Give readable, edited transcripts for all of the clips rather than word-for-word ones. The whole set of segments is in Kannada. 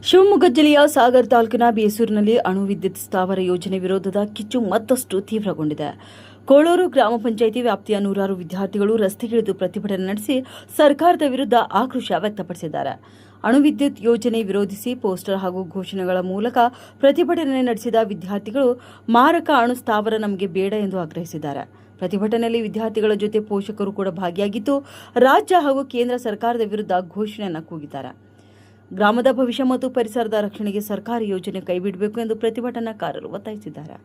ಶಿವಮೊಗ್ಗ ಜಿಲ್ಲೆಯ ಸಾಗರ ತಾಲೂಕಿನ ಬೇಸೂರಿನಲ್ಲಿ ಅಣು ವಿದ್ಯುತ್ ಸ್ಥಾವರ ಯೋಜನೆ ವಿರೋಧದ ಕಿಚ್ಚು ಮತ್ತಷ್ಟು ತೀವ್ರಗೊಂಡಿದೆ. ಕೋಳೂರು ಗ್ರಾಮ ಪಂಚಾಯಿತಿ ವ್ಯಾಪ್ತಿಯ ನೂರಾರು ವಿದ್ಯಾರ್ಥಿಗಳು ರಸ್ತೆಗಿಳಿದು ಪ್ರತಿಭಟನೆ ನಡೆಸಿ ಸರ್ಕಾರದ ವಿರುದ್ಧ ಆಕ್ರೋಶ ವ್ಯಕ್ತಪಡಿಸಿದ್ದಾರೆ. ಅಣು ವಿದ್ಯುತ್ ಯೋಜನೆ ವಿರೋಧಿಸಿ ಪೋಸ್ಟರ್ ಹಾಗೂ ಘೋಷಣೆಗಳ ಮೂಲಕ ಪ್ರತಿಭಟನೆ ನಡೆಸಿದ ವಿದ್ಯಾರ್ಥಿಗಳು ಮಾರಕ ಅಣು ಸ್ಥಾವರ ನಮಗೆ ಬೇಡ ಎಂದು ಆಗ್ರಹಿಸಿದ್ದಾರೆ. ಪ್ರತಿಭಟನೆಯಲ್ಲಿ ವಿದ್ಯಾರ್ಥಿಗಳ ಜೊತೆ ಪೋಷಕರು ಕೂಡ ಭಾಗಿಯಾಗಿದ್ದು, ರಾಜ್ಯ ಹಾಗೂ ಕೇಂದ್ರ ಸರ್ಕಾರದ ವಿರುದ್ಧ ಘೋಷಣೆಯನ್ನು ಕೂಗಿದ್ದಾರೆ. ಗ್ರಾಮದ ಭವಿಷ್ಯ ಮತ್ತು ಪರಿಸರದ ರಕ್ಷಣೆಗೆ ಸರ್ಕಾರಿ ಯೋಜನೆ ಕೈಬಿಡಬೇಕು ಎಂದು ಪ್ರತಿಭಟನಾಕಾರರು ಒತ್ತಾಯಿಸಿದ್ದಾರೆ.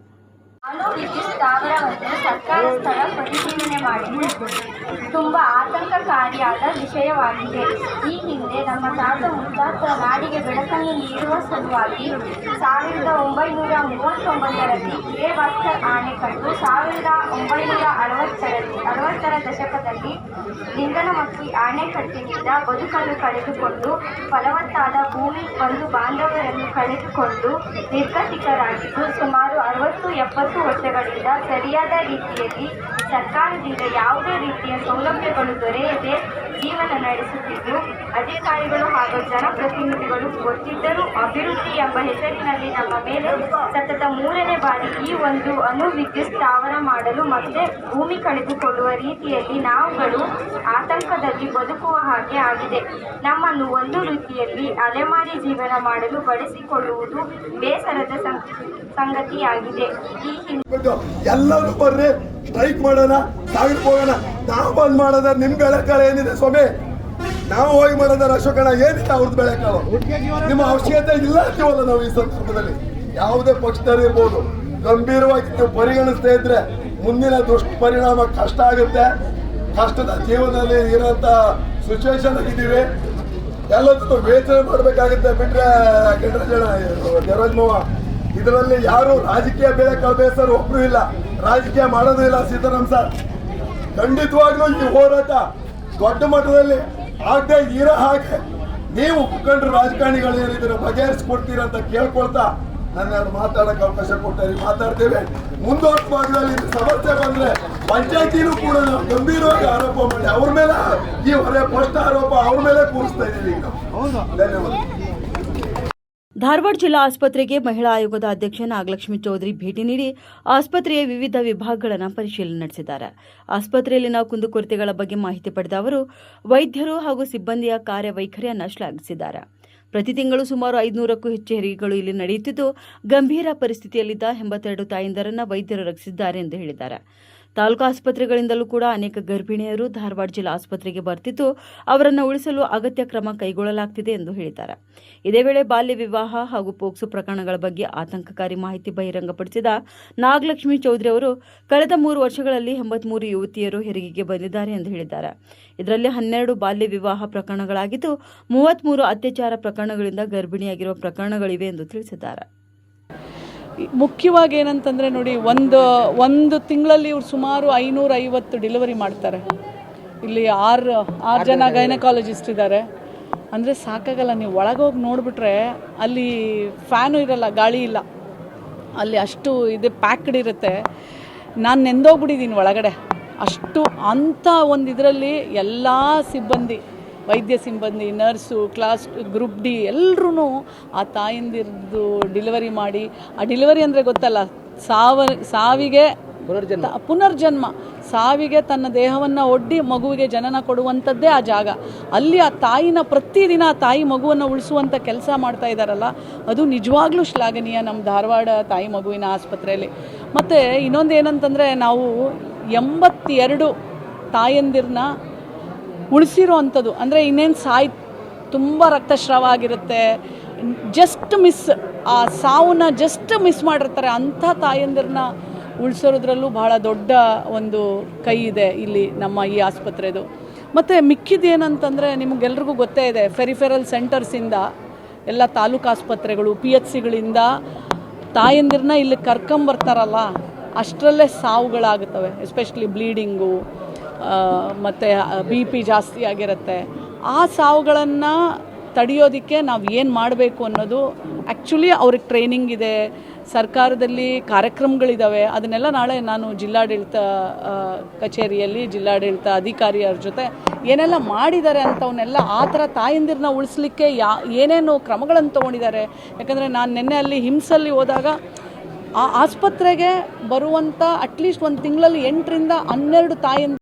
ಅಣು ವಿದ್ಯುತ್ ಸ್ಥಾವರವನ್ನು ಸರ್ಕಾರ ಸ್ಥಳ ಪರಿಶೀಲನೆ ಮಾಡಿ ತುಂಬ ಆತಂಕಕಾರಿಯಾದ ವಿಷಯವಾಗಿದೆ. ಈ ಹಿಂದೆ ನಮ್ಮ ತಾತ ಮುತ್ತಾತ ನಾಡಿಗೆ ಬೆಳಕನ್ನು ನೀಡುವ ಸಲುವಾಗಿ 1939ರಲ್ಲಿ ಭಾಸ್ಕರ್ ಆಣೆಕಟ್ಟು, 1960ರ ದಶಕದಲ್ಲಿ ಲಿಂಗನಮಕ್ಕಿ ಆಣೆಕಟ್ಟಿನಿಂದ ಬದುಕನ್ನು ಕಳೆದುಕೊಂಡು ಫಲವತ್ತಾದ ಭೂಮಿ ಬಂಧು ಬಾಂಧವರನ್ನು ಕಳೆದುಕೊಂಡು ನಿರ್ಗತಿಕರಾಗಿದ್ದು ಸುಮಾರು 60-70 ವರ್ಷಗಳಿಂದ ಸರಿಯಾದ ರೀತಿಯಲ್ಲಿ ಸರ್ಕಾರದಿಂದ ಯಾವುದೇ ರೀತಿಯ ಸೌಲಭ್ಯಗಳು ದೊರೆಯದೆ ಜೀವನ ನಡೆಸುತ್ತಿದ್ದು, ಅಧಿಕಾರಿಗಳು ಹಾಗೂ ಜನಪ್ರತಿನಿಧಿಗಳು ಗೊತ್ತಿದ್ದರೂ ಅಭಿವೃದ್ಧಿ ಎಂಬ ಹೆಸರಿನಲ್ಲಿ ನಮ್ಮ ಮೇಲೆ ಸತತ 3ನೇ ಬಾರಿ ಈ ಒಂದು ಅಣು ವಿದ್ಯುತ್ ಸ್ಥಾವರ ಮಾಡಲು ಮತ್ತೆ ಭೂಮಿ ಕಳೆದುಕೊಳ್ಳುವ ರೀತಿಯಲ್ಲಿ ನಾವುಗಳು ಆತಂಕದಲ್ಲಿ ಬದುಕುವ ಹಾಗೆ ಆಗಿದೆ. ನಮ್ಮನ್ನು ಒಂದು ರೀತಿಯಲ್ಲಿ ಅಲೆಮಾರಿ ಜೀವನ ಮಾಡಲು ಬಳಸಿಕೊಳ್ಳುವುದು ಬೇಸರದ ಸಂಗತಿಯಾಗಿದೆ. ಎಲ್ಲರೂ ಬರ್ರಿ ಸ್ಟ್ರೈಕ್ ಮಾಡೋಣ, ಸಾಗರಕ್ಕೆ ಹೋಗೋಣ. ನಾವು ಬಂದ್ ಮಾಡೋದ ನಿಮ್ ಬೆಳೆಕಾಳ ಏನಿದೆ ಸ್ವಾಮಿ, ನಾವು ಹೋಗಿ ಮಾಡೋದಾರ ಅಶೋಕಣ ಏನಿದೆ ಅವ್ರದ್ದು ಬೆಳೆಕಾಳು. ನಿಮ್ಮ ಅವಶ್ಯಕತೆ ಇಲ್ಲ ಅಂತೀವಲ್ಲ ನಾವು ಈ ಸಂದರ್ಭದಲ್ಲಿ. ಯಾವುದೇ ಪಕ್ಷದಲ್ಲಿ ಇರ್ಬೋದು, ಗಂಭೀರವಾಗಿ ನೀವು ಪರಿಗಣಿಸ್ತಾ ಇದ್ರೆ ಮುಂದಿನ ದುಷ್ಪರಿಣಾಮ ಕಷ್ಟ ಆಗುತ್ತೆ. ಕಷ್ಟದ ಜೀವನದಲ್ಲಿ ಇರೋಂಥ ಸಿಚುವೇಶನ್ ಆಗಿದ್ದೀವಿ. ಎಲ್ಲದಕ್ಕೂ ವೇಚನೆ ಮಾಡಬೇಕಾಗುತ್ತೆ. ಬಿಟ್ರೆ ದೇವರಾಜ್ ಮಾವ ಇದರಲ್ಲಿ ಯಾರು ರಾಜಕೀಯ ಬೇಳೆ ಕಳಬೇಸರು ಒಬ್ರು ಇಲ್ಲ, ರಾಜಕೀಯ ಮಾಡೋದು ಇಲ್ಲ. ಸೀತಾರಾಮ್ ಸರ್ ಖಂಡಿತವಾಗ್ಲೂ ಈ ಹೋರಾಟ ದೊಡ್ಡ ಮಟ್ಟದಲ್ಲಿ ಆಗದೆ ಇರೋ ಹಾಗೆ ನೀವು ಮುಖಂಡರು ರಾಜಕಾರಣಿಗಳು ಏನಿದ್ರೆ ಬಗೆಹರಿಸ್ಕೊಡ್ತೀರಂತ ಕೇಳ್ಕೊಳ್ತಾ ನನ್ನ ಮಾತಾಡಕ್ಕೆ ಅವಕಾಶ ಕೊಡ್ತಾರೆ. ಮಾತಾಡ್ತೇವೆ. ಮುಂದುವರೆದ ಭಾಗದಲ್ಲಿ ಸಮಸ್ಯೆ ಬಂದ್ರೆ ಪಂಚಾಯತಿನೂ ಕೂಡ ನಾವು ಗಂಭೀರವಾಗಿ ಆರೋಪ ಮಾಡಿ ಅವ್ರ ಮೇಲೆ ಈ ಹೊರೆ ಫಸ್ಟ್ ಆರೋಪ ಅವ್ರ ಮೇಲೆ ಕೂರಿಸ್ತಾ ಇದ್ದೀವಿ ನಾವು. ಧನ್ಯವಾದ. ಧಾರವಾಡ ಜಿಲ್ಲಾ ಆಸ್ಪತ್ರೆಗೆ ಮಹಿಳಾ ಆಯೋಗದ ಅಧ್ಯಕ್ಷ ನಾಗಲಕ್ಷ್ಮಿ ಚೌಧರಿ ಭೇಟಿ ನೀಡಿ ಆಸ್ಪತ್ರೆಯ ವಿವಿಧ ವಿಭಾಗಗಳನ್ನು ಪರಿಶೀಲನೆ ನಡೆಸಿದ್ದಾರೆ. ಆಸ್ಪತ್ರೆಯಲ್ಲಿನ ಕುಂದುಕೊರತೆಗಳ ಬಗ್ಗೆ ಮಾಹಿತಿ ಪಡೆದ ಅವರು ವೈದ್ಯರು ಹಾಗೂ ಸಿಬ್ಬಂದಿಯ ಕಾರ್ಯವೈಖರಿಯನ್ನು ಶ್ಲಾಘಿಸಿದ್ದಾರೆ. ಪ್ರತಿ ತಿಂಗಳು ಸುಮಾರು 500ಕ್ಕೂ ಹೆಚ್ಚು ಹೆರಿಗೆಗಳು ಇಲ್ಲಿ ನಡೆಯುತ್ತಿದ್ದು, ಗಂಭೀರ ಪರಿಸ್ಥಿತಿಯಲ್ಲಿದ್ದ 82 ತಾಯಂದಿರನ್ನು ವೈದ್ಯರು ರಕ್ಷಿಸಿದ್ದಾರೆ ಎಂದು ಹೇಳಿದ್ದಾರೆ. ತಾಲೂಕು ಆಸ್ಪತ್ರೆಗಳಿಂದಲೂ ಕೂಡ ಅನೇಕ ಗರ್ಭಿಣಿಯರು ಧಾರವಾಡ ಜಿಲ್ಲಾ ಆಸ್ಪತ್ರೆಗೆ ಬರ್ತಿದ್ದು, ಅವರನ್ನು ಉಳಿಸಲು ಅಗತ್ಯ ಕ್ರಮ ಕೈಗೊಳ್ಳಲಾಗುತ್ತಿದೆ ಎಂದು ಹೇಳಿದ್ದಾರೆ. ಇದೇ ವೇಳೆ ಬಾಲ್ಯ ವಿವಾಹ ಹಾಗೂ ಪೋಕ್ಸೋ ಪ್ರಕರಣಗಳ ಬಗ್ಗೆ ಆತಂಕಕಾರಿ ಮಾಹಿತಿ ಬಹಿರಂಗಪಡಿಸಿದ ನಾಗಲಕ್ಷ್ಮಿ ಚೌಧರಿ ಅವರು ಕಳೆದ 3 ವರ್ಷಗಳಲ್ಲಿ 83 ಯುವತಿಯರು ಹೆರಿಗೆಗೆ ಬಂದಿದ್ದಾರೆ ಎಂದು ಹೇಳಿದ್ದಾರೆ. ಇದರಲ್ಲಿ 12 ಬಾಲ್ಯ ವಿವಾಹ ಪ್ರಕರಣಗಳಾಗಿದ್ದು, 33 ಅತ್ಯಾಚಾರ ಪ್ರಕರಣಗಳಿಂದ ಗರ್ಭಿಣಿಯಾಗಿರುವ ಪ್ರಕರಣಗಳಿವೆ ಎಂದು ತಿಳಿಸಿದ್ದಾರೆ. ಮುಖ್ಯವಾಗಿ ಏನಂತಂದರೆ ನೋಡಿ, ಒಂದು ತಿಂಗಳಲ್ಲಿ ಇವ್ರು ಸುಮಾರು 550 ಡೆಲಿವರಿ ಮಾಡ್ತಾರೆ. ಇಲ್ಲಿ 6 ಜನ ಗೈನಕಾಲಜಿಸ್ಟ್ ಇದ್ದಾರೆ. ಅಂದರೆ ಸಾಕಾಗಲ್ಲ. ನೀವು ಒಳಗೋಗಿ ನೋಡಿಬಿಟ್ರೆ ಅಲ್ಲಿ ಫ್ಯಾನು ಇರಲ್ಲ, ಗಾಳಿ ಇಲ್ಲ, ಅಲ್ಲಿ ಅಷ್ಟು ಇದು ಪ್ಯಾಕ್ಡ್ ಇರುತ್ತೆ. ನಾನು ನೆಂದೋಗ್ಬಿಟ್ಟಿದ್ದೀನಿ ಒಳಗಡೆ. ಅಷ್ಟು ಅಂಥ ಒಂದು ಇದರಲ್ಲಿ ಎಲ್ಲ ಸಿಬ್ಬಂದಿ, ವೈದ್ಯ ಸಿಬ್ಬಂದಿ, ನರ್ಸು, ಕ್ಲಾಸ್ ಗ್ರೂಪ್ ಡಿ ಎಲ್ಲರೂ ಆ ತಾಯಂದಿರದು ಡೆಲಿವರಿ ಮಾಡಿ, ಆ ಡೆಲಿವರಿ ಅಂದರೆ ಗೊತ್ತಲ್ಲ, ಸಾವಿಗೆ ಪುನರ್ಜನ್ಮ, ಸಾವಿಗೆ ತನ್ನ ದೇಹವನ್ನು ಒಡ್ಡಿ ಮಗುವಿಗೆ ಜನನ ಕೊಡುವಂಥದ್ದೇ ಆ ಜಾಗ. ಅಲ್ಲಿ ಆ ತಾಯಿನ ಪ್ರತಿದಿನ ಆ ತಾಯಿ ಮಗುವನ್ನು ಉಳಿಸುವಂಥ ಕೆಲಸ ಮಾಡ್ತಾ ಇದ್ದಾರಲ್ಲ, ಅದು ನಿಜವಾಗ್ಲೂ ಶ್ಲಾಘನೀಯ ನಮ್ಮ ಧಾರವಾಡ ತಾಯಿ ಮಗುವಿನ ಆಸ್ಪತ್ರೆಯಲ್ಲಿ. ಮತ್ತು ಇನ್ನೊಂದು ಏನಂತಂದರೆ, ನಾವು 82 ತಾಯಂದಿರನ್ನ ಉಳಿಸಿರೋ ಅಂಥದ್ದು. ಅಂದರೆ ಇನ್ನೇನು ತುಂಬ ರಕ್ತಸ್ರಾವ ಆಗಿರುತ್ತೆ, ಜಸ್ಟ್ ಮಿಸ್, ಆ ಸಾವನ್ನ ಜಸ್ಟ್ ಮಿಸ್ ಮಾಡಿರ್ತಾರೆ. ಅಂಥ ತಾಯಂದಿರನ್ನ ಉಳಿಸೋದ್ರಲ್ಲೂ ಬಹಳ ದೊಡ್ಡ ಒಂದು ಕೈ ಇದೆ ಇಲ್ಲಿ ನಮ್ಮ ಈ ಆಸ್ಪತ್ರೆದು. ಮತ್ತು ಮಿಕ್ಕಿದೇನಂತಂದರೆ, ನಿಮಗೆಲ್ರಿಗೂ ಗೊತ್ತೇ ಇದೆ, ಫೆರಿಫೆರಲ್ ಸೆಂಟರ್ಸಿಂದ ಎಲ್ಲ ತಾಲೂಕು ಆಸ್ಪತ್ರೆಗಳು, PHCಗಳಿಂದ ತಾಯಂದಿರನ್ನ ಇಲ್ಲಿ ಕರ್ಕೊಂಬರ್ತಾರಲ್ಲ, ಅಷ್ಟರಲ್ಲೇ ಸಾವುಗಳಾಗುತ್ತವೆ. ಎಸ್ಪೆಷಲಿ ಬ್ಲೀಡಿಂಗು ಮತ್ತು BP ಜಾಸ್ತಿ ಆಗಿರುತ್ತೆ. ಆ ಸಾವುಗಳನ್ನು ತಡೆಯೋದಕ್ಕೆ ನಾವು ಏನು ಮಾಡಬೇಕು ಅನ್ನೋದು ಆ್ಯಕ್ಚುಲಿ ಅವ್ರಿಗೆ ಟ್ರೈನಿಂಗ್ ಇದೆ, ಸರ್ಕಾರದಲ್ಲಿ ಕಾರ್ಯಕ್ರಮಗಳಿದ್ದಾವೆ. ಅದನ್ನೆಲ್ಲ ನಾಳೆ ನಾನು ಜಿಲ್ಲಾಡಳಿತ ಕಚೇರಿಯಲ್ಲಿ ಜಿಲ್ಲಾಡಳಿತ ಅಧಿಕಾರಿಯರ ಜೊತೆ ಏನೆಲ್ಲ ಮಾಡಿದ್ದಾರೆ ಅಂಥವನ್ನೆಲ್ಲ ಆ ಥರ ತಾಯಂದಿರನ್ನ ಉಳಿಸ್ಲಿಕ್ಕೆ ಏನೇನು ಕ್ರಮಗಳನ್ನು ತೊಗೊಂಡಿದ್ದಾರೆ. ಯಾಕಂದರೆ ನಾನು ನಿನ್ನೆ ಅಲ್ಲಿ ಹಿಮ್ಸಲ್ಲಿ ಹೋದಾಗ ಆ ಆಸ್ಪತ್ರೆಗೆ ಬರುವಂಥ ಅಟ್ಲೀಸ್ಟ್ ಒಂದು ತಿಂಗಳಲ್ಲಿ 8ರಿಂದ 12 ತಾಯಂದಿರು.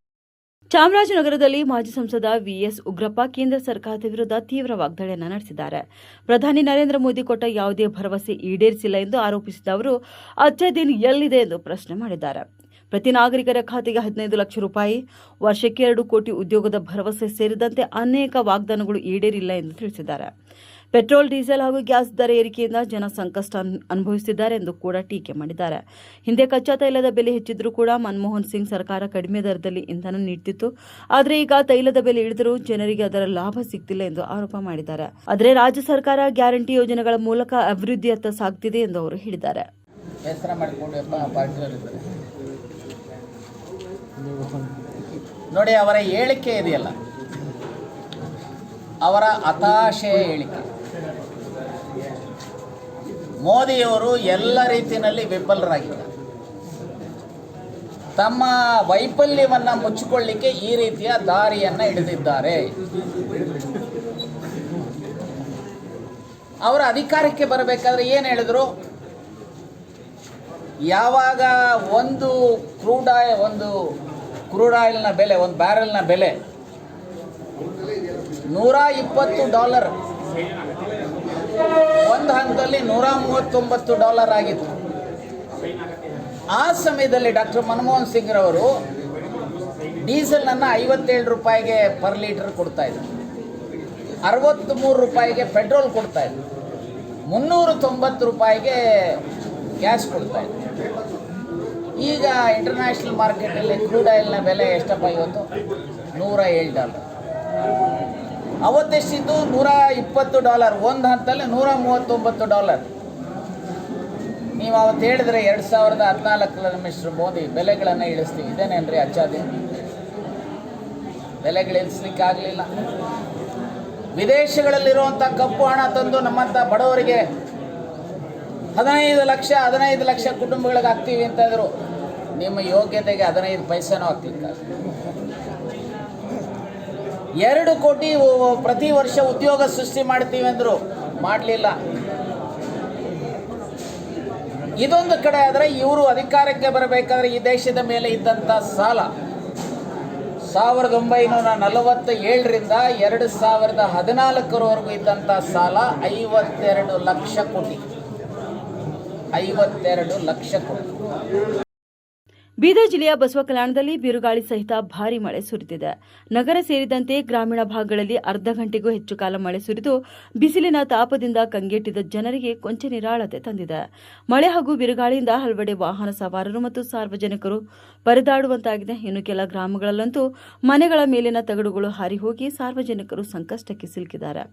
ಚಾಮರಾಜನಗರದಲ್ಲಿ ಮಾಜಿ ಸಂಸದ ವಿಎಸ್ ಉಗ್ರಪ್ಪ ಕೇಂದ್ರ ಸರ್ಕಾರದ ವಿರುದ್ಧ ತೀವ್ರ ವಾಗ್ದಾಳಿಯನ್ನು ನಡೆಸಿದ್ದಾರೆ. ಪ್ರಧಾನಿ ನರೇಂದ್ರ ಮೋದಿ ಕೊಟ್ಟ ಯಾವುದೇ ಭರವಸೆ ಈಡೇರಿಸಿಲ್ಲ ಎಂದು ಆರೋಪಿಸಿದ ಅವರು ಅಚ್ಚೇದಿನ್ ಎಲ್ಲಿದೆ ಎಂದು ಪ್ರಶ್ನೆ ಮಾಡಿದ್ದಾರೆ. ಪ್ರತಿ ನಾಗರಿಕರ ಖಾತೆಗೆ 15 ಲಕ್ಷ ರೂಪಾಯಿ, ವರ್ಷಕ್ಕೆ 2 ಕೋಟಿ ಉದ್ಯೋಗದ ಭರವಸೆ ಸೇರಿದಂತೆ ಅನೇಕ ವಾಗ್ದಾನಗಳು ಈಡೇರಿಲ್ಲ ಎಂದು ತಿಳಿಸಿದ್ದಾರೆ. ಪೆಟ್ರೋಲ್, ಡೀಸೆಲ್ ಹಾಗೂ ಗ್ಯಾಸ್ ದರ ಏರಿಕೆಯಿಂದ ಜನ ಸಂಕಷ್ಟ ಅನುಭವಿಸುತ್ತಿದ್ದಾರೆ ಎಂದು ಕೂಡ ಟೀಕೆ ಮಾಡಿದ್ದಾರೆ. ಹಿಂದೆ ಕಚ್ಚಾ ತೈಲದ ಬೆಲೆ ಹೆಚ್ಚಿದ್ರೂ ಕೂಡ ಮನಮೋಹನ್ ಸಿಂಗ್ ಸರ್ಕಾರ ಕಡಿಮೆ ದರದಲ್ಲಿ ಇಂಧನ ನೀಡುತ್ತಿತ್ತು. ಆದರೆ ಈಗ ತೈಲದ ಬೆಲೆ ಇಳಿದರೂ ಜನರಿಗೆ ಅದರ ಲಾಭ ಸಿಗ್ತಿಲ್ಲ ಎಂದು ಆರೋಪ ಮಾಡಿದ್ದಾರೆ. ಆದರೆ ರಾಜ್ಯ ಸರ್ಕಾರ ಗ್ಯಾರಂಟಿ ಯೋಜನೆಗಳ ಮೂಲಕ ಅಭಿವೃದ್ಧಿಯತ್ತ ಸಾಗುತ್ತಿದೆ ಎಂದು ಅವರು ಹೇಳಿದ್ದಾರೆ. ನೋಡಿ, ಅವರ ಹೇಳಿಕೆ ಇದೆಯಲ್ಲ, ಅವರ ಹತಾಶೆಯ ಹೇಳಿಕೆ. ಮೋದಿಯವರು ಎಲ್ಲ ರೀತಿಯಲ್ಲಿ ವಿಫಲರಾಗಿದ್ದಾರೆ. ತಮ್ಮ ವೈಫಲ್ಯವನ್ನು ಮುಚ್ಚಿಕೊಳ್ಳಿಕ್ಕೆ ಈ ರೀತಿಯ ದಾರಿಯನ್ನು ಹಿಡಿದಿದ್ದಾರೆ. ಅವರ ಅಧಿಕಾರಕ್ಕೆ ಬರಬೇಕಾದ್ರೆ ಏನು ಹೇಳಿದ್ರು? ಯಾವಾಗ ಒಂದು ಕ್ರೂಡ್ ಆಯಿಲ್ನ ಬೆಲೆ, ಒಂದು ಬ್ಯಾರೆಲ್ನ ಬೆಲೆ $120, ಒಂದು ಹಂತದಲ್ಲಿ $139 ಆಗಿತ್ತು. ಆ ಸಮಯದಲ್ಲಿ ಡಾಕ್ಟರ್ ಮನಮೋಹನ್ ಸಿಂಗ್ ರವರು ಡೀಸೆಲ್ನನ್ನು 57 ರೂಪಾಯಿಗೆ ಪರ್ ಲೀಟರ್ ಕೊಡ್ತಾಯಿದ್ರು, 63 ರೂಪಾಯಿಗೆ ಪೆಟ್ರೋಲ್ ಕೊಡ್ತಾಯಿದ್ರು, 390 ರೂಪಾಯಿಗೆ ಗ್ಯಾಸ್ ಕೊಡ್ತಾಯಿದ್ರು. ಈಗ ಇಂಟರ್ನ್ಯಾಷನಲ್ ಮಾರ್ಕೆಟಲ್ಲಿ ಕ್ರೂಡ್ ಆಯಿಲ್ನ ಬೆಲೆ ಎಷ್ಟಪ್ಪ ಇವತ್ತು? $107. ಅವತ್ತೆಷ್ಟಿದ್ದು? $120. ಒಂದು ಹಂತದಲ್ಲಿ $139. ನೀವು ಅವತ್ತು ಹೇಳಿದ್ರೆ 2014 ಮಿಸ್ಟರ್ ಮೋದಿ ಬೆಲೆಗಳನ್ನು ಇಳಿಸ್ತೀವಿ, ಇದೇನೇನ್ರಿ ಅಚ್ಚಾದಿ? ಬೆಲೆಗಳು ಇಳಿಸ್ಲಿಕ್ಕೆ ಆಗಲಿಲ್ಲ. ವಿದೇಶಗಳಲ್ಲಿರುವಂಥ ಕಪ್ಪು ಹಣ ತಂದು ನಮ್ಮಂಥ ಬಡವರಿಗೆ 15 ಲಕ್ಷ ಕುಟುಂಬಗಳಿಗೆ ಹಾಕ್ತೀವಿ ಅಂತ ಇದ್ರು. ನಿಮ್ಮ ಯೋಗ್ಯತೆಗೆ 15 ಪೈಸೆನೂ ಹಾಕ್ಲಿಕ್ಕೆ 2 ಕೋಟಿ ಪ್ರತಿ ವರ್ಷ ಉದ್ಯೋಗ ಸೃಷ್ಟಿ ಮಾಡ್ತೀವಿ ಅಂದರು, ಮಾಡಲಿಲ್ಲ. ಇದೊಂದು ಕಡೆ ಆದರೆ, ಇವರು ಅಧಿಕಾರಕ್ಕೆ ಬರಬೇಕಾದ್ರೆ ಈ ದೇಶದ ಮೇಲೆ ಇದ್ದಂಥ ಸಾಲ 1947ರಿಂದ 2014ರವರೆಗೂ ಇದ್ದಂಥ ಸಾಲ 52 ಲಕ್ಷ ಕೋಟಿ. 52 ಲಕ್ಷ ಕೋಟಿ. ಬೀದರ್ ಜಿಲ್ಲೆಯ ಬಸವಕಲ್ಯಾಣದಲ್ಲಿ ಬಿರುಗಾಳಿ ಸಹಿತ ಭಾರೀ ಮಳೆ ಸುರಿದಿದೆ. ನಗರ ಸೇರಿದಂತೆ ಗ್ರಾಮೀಣ ಭಾಗಗಳಲ್ಲಿ ಅರ್ಧ ಗಂಟೆಗೂ ಹೆಚ್ಚು ಕಾಲ ಮಳೆ ಸುರಿದು ಬಿಸಿಲಿನ ತಾಪದಿಂದ ಕಂಗೆಟ್ಟಿದ್ದ ಜನರಿಗೆ ಕೊಂಚ ನಿರಾಳತೆ ತಂದಿದೆ. ಮಳೆ ಹಾಗೂ ಬಿರುಗಾಳಿಯಿಂದ ಹಲವೆಡೆ ವಾಹನ ಸವಾರರು ಮತ್ತು ಸಾರ್ವಜನಿಕರು ಪರದಾಡುವಂತಾಗಿದೆ. ಇನ್ನು ಕೆಲ ಗ್ರಾಮಗಳಲ್ಲಂತೂ ಮನೆಗಳ ಮೇಲಿನ ತಗಡುಗಳು ಹಾರಿ ಹೋಗಿ ಸಾರ್ವಜನಿಕರು ಸಂಕಷ್ಟಕ್ಕೆ ಸಿಲುಕಿದ್ದಾರೆ.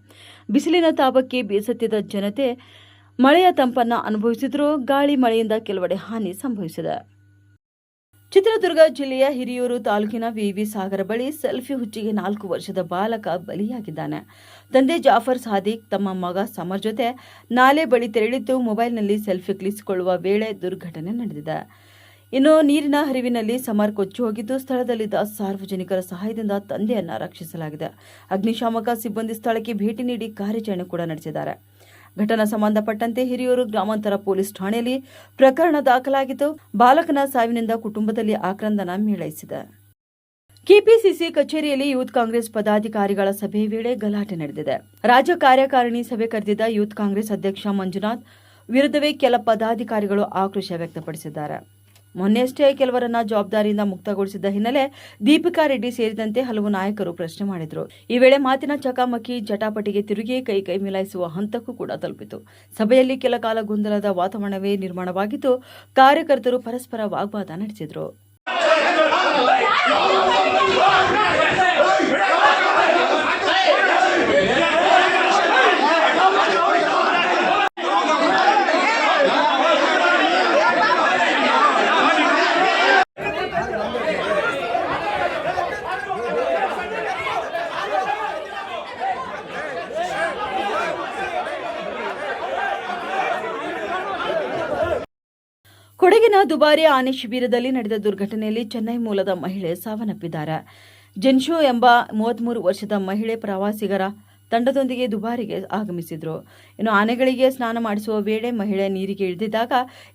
ಬಿಸಿಲಿನ ತಾಪಕ್ಕೆ ಬೇಸತ್ತಿದ್ದ ಜನತೆ ಮಳೆಯ ತಂಪನ್ನು ಅನುಭವಿಸಿದರೂ ಗಾಳಿ ಮಳೆಯಿಂದ ಕೆಲವೆಡೆ ಹಾನಿ ಸಂಭವಿಸಿದೆ. ಚಿತ್ರದುರ್ಗ ಜಿಲ್ಲೆಯ ಹಿರಿಯೂರು ತಾಲೂಕಿನ ವಿವಿ ಸಾಗರ ಬಳಿ ಸೆಲ್ಫಿ ಹುಚ್ಚಿಗೆ 4 ವರ್ಷದ ಬಾಲಕ ಬಲಿಯಾಗಿದ್ದಾನೆ. ತಂದೆ ಜಾಫರ್ ಸಾದಿಕ್ ತಮ್ಮ ಮಗ ಸಮರ್ ಜೊತೆ ನಾಲೆ ಬಳಿ ತೆರಳಿದ್ದು ಮೊಬೈಲ್ನಲ್ಲಿ ಸೆಲ್ಫಿ ಕ್ಲಿಕ್ಕಿಸಿಕೊಳ್ಳುವ ವೇಳೆ ದುರ್ಘಟನೆ ನಡೆದಿದೆ. ಇನ್ನು ನೀರಿನ ಹರಿವಿನಲ್ಲಿ ಸಮರ್ ಕೊಚ್ಚಿ ಹೋಗಿದ್ದು ಸ್ಥಳದಲ್ಲಿದ್ದ ಸಾರ್ವಜನಿಕರ ಸಹಾಯದಿಂದ ತಂದೆಯನ್ನ ರಕ್ಷಿಸಲಾಗಿದೆ. ಅಗ್ನಿಶಾಮಕ ಸಿಬ್ಬಂದಿ ಸ್ಥಳಕ್ಕೆ ಭೇಟಿ ನೀಡಿ ಕಾರ್ಯಾಚರಣೆ ಕೂಡ ನಡೆಸಿದ್ದಾರೆ. ಘಟನಾ ಸಂಬಂಧಪಟ್ಟಂತೆ ಹಿರಿಯೂರು ಗ್ರಾಮಾಂತರ ಪೊಲೀಸ್ ಠಾಣೆಯಲ್ಲಿ ಪ್ರಕರಣ ದಾಖಲಾಗಿದ್ದು ಬಾಲಕನ ಸಾವಿನಿಂದ ಕುಟುಂಬದಲ್ಲಿ ಆಕ್ರಂದನ ಮೇಳೈಸಿದೆ. ಕೆಪಿಸಿಸಿ ಕಚೇರಿಯಲ್ಲಿ ಯೂತ್ ಕಾಂಗ್ರೆಸ್ ಪದಾಧಿಕಾರಿಗಳ ಸಭೆ ವೇಳೆ ಗಲಾಟೆ ನಡೆದಿದೆ. ರಾಜ್ಯ ಕಾರ್ಯಕಾರಿಣಿ ಸಭೆ ಕರೆದಿದ್ದ ಯೂತ್ ಕಾಂಗ್ರೆಸ್ ಅಧ್ಯಕ್ಷ ಮಂಜುನಾಥ್ ವಿರುದ್ಧವೇ ಕೆಲ ಪದಾಧಿಕಾರಿಗಳು ಆಕ್ರೋಶ ವ್ಯಕ್ತಪಡಿಸಿದ್ದಾರೆ. ಮೊನ್ನೆಯಷ್ಟೇ ಕೆಲವರನ್ನ ಜವಾಬ್ದಾರಿಯಿಂದ ಮುಕ್ತಗೊಳಿಸಿದ್ದ ಹಿನ್ನೆಲೆ ದೀಪಿಕಾ ರೆಡ್ಡಿ ಸೇರಿದಂತೆ ಹಲವು ನಾಯಕರು ಪ್ರಶ್ನೆ ಮಾಡಿದರು. ಈ ವೇಳೆ ಮಾತಿನ ಚಕಾಮಕಿ ಜಟಾಪಟಿಗೆ ತಿರುಗಿ ಕೈ ಮಿಲಾಯಿಸುವ ಹಂತಕ್ಕೂ ಕೂಡ ತಲುಪಿತು. ಸಭೆಯಲ್ಲಿ ಕೆಲ ಕಾಲ ಗೊಂದಲದ ವಾತಾವರಣವೇ ನಿರ್ಮಾಣವಾಗಿದ್ದು ಕಾರ್ಯಕರ್ತರು ಪರಸ್ಪರ ವಾಗ್ವಾದ ನಡೆಸಿದರು. ಕೊಡಗಿನ ದುಬಾರಿ ಆನೆ ಶಿಬಿರದಲ್ಲಿ ನಡೆದ ದುರ್ಘಟನೆಯಲ್ಲಿ ಚೆನ್ನೈ ಮೂಲದ ಮಹಿಳೆ ಸಾವನ್ನಪ್ಪಿದ್ದಾರೆ. ಜೆನ್ಶೋ ಎಂಬ 33 ವರ್ಷದ ಮಹಿಳೆ ಪ್ರವಾಸಿಗರ ತಂಡದೊಂದಿಗೆ ದುಬಾರಿಗೆ ಆಗಮಿಸಿದ್ರು. ಇನ್ನು ಆನೆಗಳಿಗೆ ಸ್ನಾನ ಮಾಡಿಸುವ ವೇಳೆ ಮಹಿಳೆ ನೀರಿಗೆ ಇಳಿದಿದ್ದಾಗ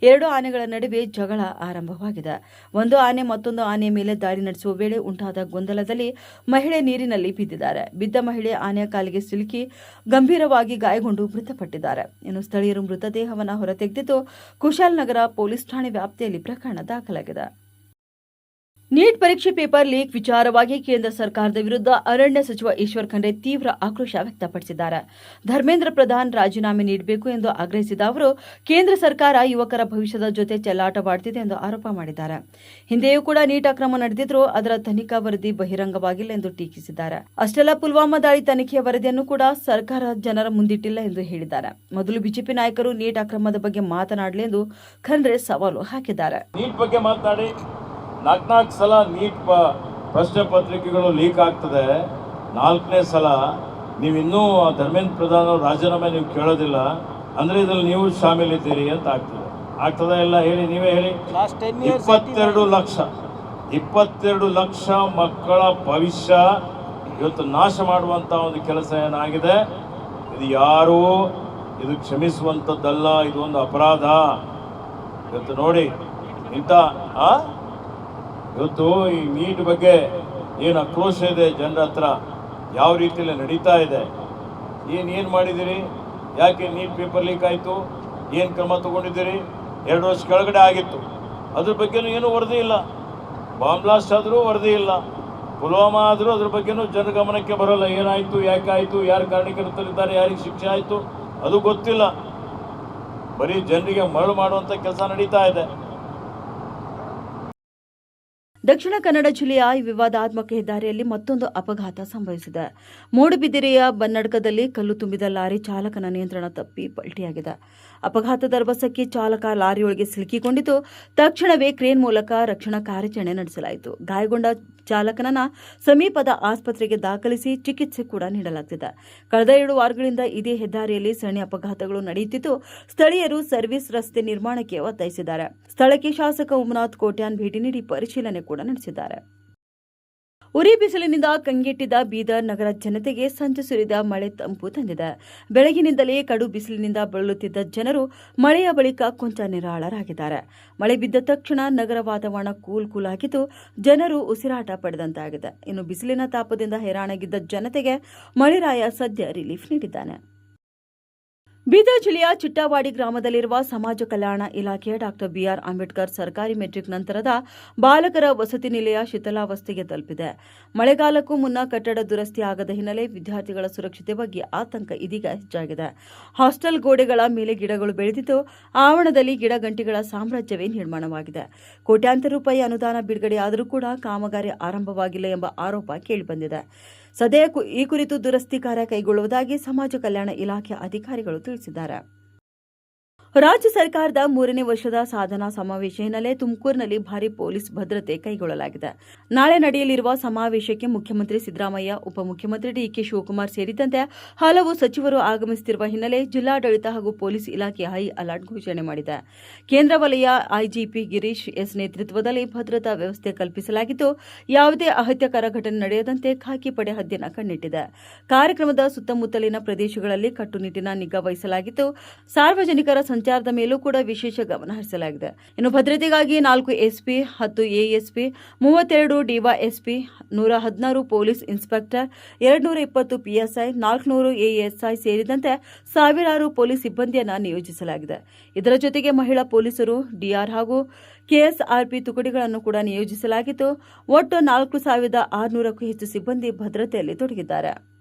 2 ಆನೆಗಳ ನಡುವೆ ಜಗಳ ಆರಂಭವಾಗಿದೆ. ಒಂದು ಆನೆ ಮತ್ತೊಂದು ಆನೆಯ ಮೇಲೆ ದಾಳಿ ನಡೆಸುವ ವೇಳೆ ಉಂಟಾದ ಗೊಂದಲದಲ್ಲಿ ಮಹಿಳೆ ನೀರಿನಲ್ಲಿ ಬಿದ್ದಿದ್ದಾರೆ. ಬಿದ್ದ ಮಹಿಳೆ ಆನೆಯ ಕಾಲಿಗೆ ಸಿಲುಕಿ ಗಂಭೀರವಾಗಿ ಗಾಯಗೊಂಡು ಮೃತಪಟ್ಟಿದ್ದಾರೆ. ಇನ್ನು ಸ್ಥಳೀಯರು ಮೃತದೇಹವನ್ನು ಹೊರತೆಗೆದಿದ್ದು ಕುಶಾಲನಗರ ಪೊಲೀಸ್ ಠಾಣೆ ವ್ಯಾಪ್ತಿಯಲ್ಲಿ ಪ್ರಕರಣ ದಾಖಲಾಗಿದೆ. ನೀಟ್ ಪರೀಕ್ಷೆ ಪೇಪರ್ ಲೀಕ್ ವಿಚಾರವಾಗಿ ಕೇಂದ್ರ ಸರ್ಕಾರದ ವಿರುದ್ಧ ಅರಣ್ಯ ಸಚಿವ ಈಶ್ವರ್ ಖಂಡ್ರೆ ತೀವ್ರ ಆಕ್ರೋಶ ವ್ಯಕ್ತಪಡಿಸಿದ್ದಾರೆ. ಧರ್ಮೇಂದ್ರ ಪ್ರಧಾನ್ ರಾಜೀನಾಮೆ ನೀಡಬೇಕು ಎಂದು ಆಗ್ರಹಿಸಿದ ಅವರು, ಕೇಂದ್ರ ಸರ್ಕಾರ ಯುವಕರ ಭವಿಷ್ಯದ ಜೊತೆ ಚೆಲ್ಲಾಟವಾಡುತ್ತಿದೆ ಎಂದು ಆರೋಪ ಮಾಡಿದ್ದಾರೆ. ಹಿಂದೆಯೂ ಕೂಡ ನೀಟ್ ಅಕ್ರಮ ನಡೆದಿದ್ರೂ ಅದರ ತನಿಖಾ ವರದಿ ಬಹಿರಂಗವಾಗಿಲ್ಲ ಎಂದು ಟೀಕಿಸಿದ್ದಾರೆ. ಅಷ್ಟೆಲ್ಲ ಪುಲ್ವಾಮಾ ದಾಳಿ ತನಿಖೆಯ ವರದಿಯನ್ನು ಕೂಡ ಸರ್ಕಾರ ಜನರ ಮುಂದಿಟ್ಟಿಲ್ಲ ಎಂದು ಹೇಳಿದ್ದಾರೆ. ಮೊದಲು ಬಿಜೆಪಿ ನಾಯಕರು ನೀಟ್ ಅಕ್ರಮದ ಬಗ್ಗೆ ಮಾತನಾಡಲಿ ಎಂದು ಖಂಡ್ರೆ ಸವಾಲು ಹಾಕಿದ್ದಾರೆ. ನೀಟ್ ಬಗ್ಗೆ ಮಾತನಾಡಿ 4 ಸಲ ನೀಟ್ ಪ್ರಶ್ನೆ ಪತ್ರಿಕೆಗಳು ಲೀಕ್ ಆಗ್ತದೆ. 4ನೇ ಸಲ ನೀವಿನ್ನೂ ಧರ್ಮೇಂದ್ರ ಪ್ರಧಾನ್ ಅವ್ರ ರಾಜೀನಾಮೆ ನೀವು ಕೇಳೋದಿಲ್ಲ ಅಂದರೆ ಇದ್ರಲ್ಲಿ ನೀವು ಶಾಮೀಲಿದ್ದೀರಿ ಅಂತ ಆಗ್ತದೆ ಇಲ್ಲ ಹೇಳಿ, ನೀವೇ ಹೇಳಿ. 22 ಲಕ್ಷ ಮಕ್ಕಳ ಭವಿಷ್ಯ ಇವತ್ತು ನಾಶ ಮಾಡುವಂಥ ಒಂದು ಕೆಲಸ ಏನಾಗಿದೆ, ಇದು ಯಾರೂ ಇದು ಕ್ಷಮಿಸುವಂಥದ್ದಲ್ಲ, ಇದು ಒಂದು ಅಪರಾಧ. ಇವತ್ತು ನೋಡಿ ಇಂಥ ಇವತ್ತು ಈ ನೀಟ್ ಬಗ್ಗೆ ಏನು ಆಕ್ರೋಶ ಇದೆ ಜನರ ಹತ್ರ, ಯಾವ ರೀತಿಯಲ್ಲಿ ನಡೀತಾ ಇದೆ, ಏನು ಮಾಡಿದ್ದೀರಿ, ಯಾಕೆ ನೀಟ್ ಪೇಪರ್ ಲೀಕ್ ಆಯಿತು, ಏನು ಕ್ರಮ ತಗೊಂಡಿದ್ದೀರಿ, 2 ವರ್ಷ ಕೆಳಗಡೆ ಆಗಿತ್ತು, ಅದ್ರ ಬಗ್ಗೆನೂ ಏನೂ ವರದಿ ಇಲ್ಲ. ಬಾಂಬ್ ಬ್ಲಾಸ್ಟ್ ಆದರೂ ವರದಿ ಇಲ್ಲ, ಪುಲ್ವಾಮಾ ಆದರೂ ಅದ್ರ ಬಗ್ಗೆನೂ ಜನ ಗಮನಕ್ಕೆ ಬರೋಲ್ಲ. ಏನಾಯಿತು, ಯಾಕೆ ಆಯಿತು, ಯಾರು ಕಾರಣಕರ್ತರಿದ್ದಾರೆ, ಯಾರಿಗೆ ಶಿಕ್ಷೆ ಆಯಿತು ಅದು ಗೊತ್ತಿಲ್ಲ. ಬರೀ ಜನರಿಗೆ ಮರಳು ಮಾಡುವಂಥ ಕೆಲಸ ನಡೀತಾ ಇದೆ. ದಕ್ಷಿಣ ಕನ್ನಡ ಜಿಲ್ಲೆಯ ವಿವಾದಾತ್ಮಕ ಹೆದ್ದಾರಿಯಲ್ಲಿ ಮತ್ತೊಂದು ಅಪಘಾತ ಸಂಭವಿಸಿದೆ. ಮೂಡುಬಿದಿರೆಯ ಬನ್ನಡ್ಕದಲ್ಲಿ ಕಲ್ಲು ತುಂಬಿದ ಲಾರಿ ಚಾಲಕನ ನಿಯಂತ್ರಣ ತಪ್ಪಿ ಪಲ್ಟಿಯಾಗಿದೆ. ಅಪಘಾತದ ರಭಸಕ್ಕೆ ಚಾಲಕ ಲಾರಿಯೊಳಗೆ ಸಿಲುಕಿಕೊಂಡಿದ್ದು, ತಕ್ಷಣವೇ ಕ್ರೇನ್ ಮೂಲಕ ರಕ್ಷಣಾ ಕಾರ್ಯಾಚರಣೆ ನಡೆಸಲಾಯಿತು. ಗಾಯಗೊಂಡ ಚಾಲಕನನ್ನ ಸಮೀಪದ ಆಸ್ಪತ್ರೆಗೆ ದಾಖಲಿಸಿ ಚಿಕಿತ್ಸೆ ಕೂಡ ನೀಡಲಾಗುತ್ತಿದೆ. ಕಳೆದ 2 ವಾರಗಳಿಂದ ಇದೇ ಹೆದ್ದಾರಿಯಲ್ಲಿ ಸರಣಿ ಅಪಘಾತಗಳು ನಡೆಯುತ್ತಿದ್ದು, ಸ್ಥಳೀಯರು ಸರ್ವಿಸ್ ರಸ್ತೆ ನಿರ್ಮಾಣಕ್ಕೆ ಒತ್ತಾಯಿಸಿದ್ದಾರೆ. ಸ್ಥಳಕ್ಕೆ ಶಾಸಕ ಉಮನಾಥ್ ಕೋಟ್ಯಾನ್ ಭೇಟಿ ನೀಡಿ ಪರಿಶೀಲನೆ ಕೂಡ ನಡೆಸಿದ್ದಾರೆ. ಉರಿ ಬಿಸಿಲಿನಿಂದ ಕಂಗೆಟ್ಟಿದ್ದ ಬೀದರ್ ನಗರ ಜನತೆಗೆ ಸಂಜೆ ಸುರಿದ ಮಳೆ ತಂಪು ತಂದಿದೆ. ಬೆಳಗಿನಿಂದಲೇ ಕಡು ಬಿಸಿಲಿನಿಂದ ಬಳಲುತ್ತಿದ್ದ ಜನರು ಮಳೆಯ ಬಳಿಕ ಕೊಂಚ ನಿರಾಳರಾಗಿದ್ದಾರೆ. ಮಳೆ ಬಿದ್ದ ತಕ್ಷಣ ನಗರ ವಾತಾವರಣ ಕೂಲ್ ಆಗಿದ್ದು, ಜನರು ಉಸಿರಾಟ ಪಡೆದಂತಾಗಿದೆ. ಇನ್ನು ಬಿಸಿಲಿನ ತಾಪದಿಂದ ಹೈರಾಣಾಗಿದ್ದ ಜನತೆಗೆ ಮಳೆರಾಯ ಸದ್ಯ ರಿಲೀಫ್ ನೀಡಿದ್ದಾನೆ. ಬೀದರ್ ಜಿಲ್ಲೆಯ ಚಿಟ್ಟಾವಾಡಿ ಗ್ರಾಮದಲ್ಲಿರುವ ಸಮಾಜ ಕಲ್ಯಾಣ ಇಲಾಖೆಯ ಡಾ. ಬಿಆರ್ ಅಂಬೇಡ್ಕರ್ ಸರ್ಕಾರಿ ಮೆಟ್ರಿಕ್ ನಂತರದ ಬಾಲಕರ ವಸತಿ ನಿಲಯ ಶಿಥಿಲಾವಸ್ಥೆಗೆ ತಲುಪಿದೆ. ಮಳೆಗಾಲಕ್ಕೂ ಮುನ್ನ ಕಟ್ಟಡ ದುರಸ್ತಿ ಆಗದ ಹಿನ್ನೆಲೆ ವಿದ್ಯಾರ್ಥಿಗಳ ಸುರಕ್ಷತೆ ಬಗ್ಗೆ ಆತಂಕ ಇದೀಗ ಹೆಚ್ಚಾಗಿದೆ. ಹಾಸ್ಟೆಲ್ ಗೋಡೆಗಳ ಮೇಲೆ ಗಿಡಗಳು ಬೆಳೆದಿದ್ದು, ಆವರಣದಲ್ಲಿ ಗಿಡಗಂಟಿಗಳ ಸಾಮ್ರಾಜ್ಯವೇ ನಿರ್ಮಾಣವಾಗಿದೆ. ಕೋಟ್ಯಾಂತರ ರೂಪಾಯಿ ಅನುದಾನ ಬಿಡುಗಡೆಯಾದರೂ ಕೂಡ ಕಾಮಗಾರಿ ಆರಂಭವಾಗಿಲ್ಲ ಎಂಬ ಆರೋಪ ಕೇಳಿಬಂದಿದೆ. ಸದ್ಯ ಈ ಕುರಿತು ದುರಸ್ತಿ ಕಾರ್ಯ ಕೈಗೊಳ್ಳುವುದಾಗಿ ಸಮಾಜ ಕಲ್ಯಾಣ ಇಲಾಖೆ ಅಧಿಕಾರಿಗಳು ತಿಳಿಸಿದ್ದಾರೆ. ರಾಜ್ಯ ಸರ್ಕಾರದ 3ನೇ ವರ್ಷದ ಸಾಧನಾ ಸಮಾವೇಶ ಹಿನ್ನೆಲೆ ತುಮಕೂರಿನಲ್ಲಿ ಭಾರೀ ಪೊಲೀಸ್ ಭದ್ರತೆ ಕೈಗೊಳ್ಳಲಾಗಿದೆ. ನಾಳೆ ನಡೆಯಲಿರುವ ಸಮಾವೇಶಕ್ಕೆ ಮುಖ್ಯಮಂತ್ರಿ ಸಿದ್ದರಾಮಯ್ಯ, ಉಪಮುಖ್ಯಮಂತ್ರಿ ಡಿಕೆ ಶಿವಕುಮಾರ್ ಸೇರಿದಂತೆ ಹಲವು ಸಚಿವರು ಆಗಮಿಸುತ್ತಿರುವ ಹಿನ್ನೆಲೆ ಜಿಲ್ಲಾಡಳಿತ ಹಾಗೂ ಪೊಲೀಸ್ ಇಲಾಖೆ ಹೈ ಅಲರ್ಟ್ ಘೋಷಣೆ ಮಾಡಿದೆ. ಕೇಂದ್ರ ವಲಯ ಐಜಿಪಿ ಗಿರೀಶ್ ಎಸ್ ನೇತೃತ್ವದಲ್ಲಿ ಭದ್ರತಾ ವ್ಯವಸ್ಥೆ ಕಲ್ಪಿಸಲಾಗಿದ್ದು, ಯಾವುದೇ ಅಹತ್ಯಕರ ಘಟನೆ ನಡೆಯದಂತೆ ಖಾಕಿ ಪಡೆ ಹದ್ದಿನ ಕಣ್ಣಿಟ್ಟಿದೆ. ಕಾರ್ಯಕ್ರಮದ ಸುತ್ತಮುತ್ತಲಿನ ಪ್ರದೇಶಗಳಲ್ಲಿ ಕಟ್ಟುನಿಟ್ಟಿನ ನಿಗಾ ವಹಿಸಲಾಗಿದ್ದು, ಸಾರ್ವಜನಿಕರ ಸಂಚಾರದ ಮೇಲೂ ಕೂಡ ವಿಶೇಷ ಗಮನ ಹರಿಸಲಾಗಿದೆ. ಇನ್ನು ಭದ್ರತೆಗಾಗಿ 4 SP, 10 ASP, 32 DYSP, 116 police inspector, 220 PSI, 400 ASI ಸೇರಿದಂತೆ ಸಾವಿರಾರು ಪೊಲೀಸ್ ಸಿಬ್ಬಂದಿಯನ್ನು ನಿಯೋಜಿಸಲಾಗಿದೆ. ಇದರ ಜೊತೆಗೆ ಮಹಿಳಾ ಪೊಲೀಸರು, ಡಿಆರ್ ಹಾಗೂ ಕೆಎಸ್ಆರ್ಪಿ ತುಕಡಿಗಳನ್ನು ಕೂಡ ನಿಯೋಜಿಸಲಾಗಿದ್ದು, ಒಟ್ಟು 4600ಕ್ಕೂ ಹೆಚ್ಚು ಸಿಬ್ಬಂದಿ ಭದ್ರತೆಯಲ್ಲಿ ತೊಡಗಿದ್ದಾರೆ.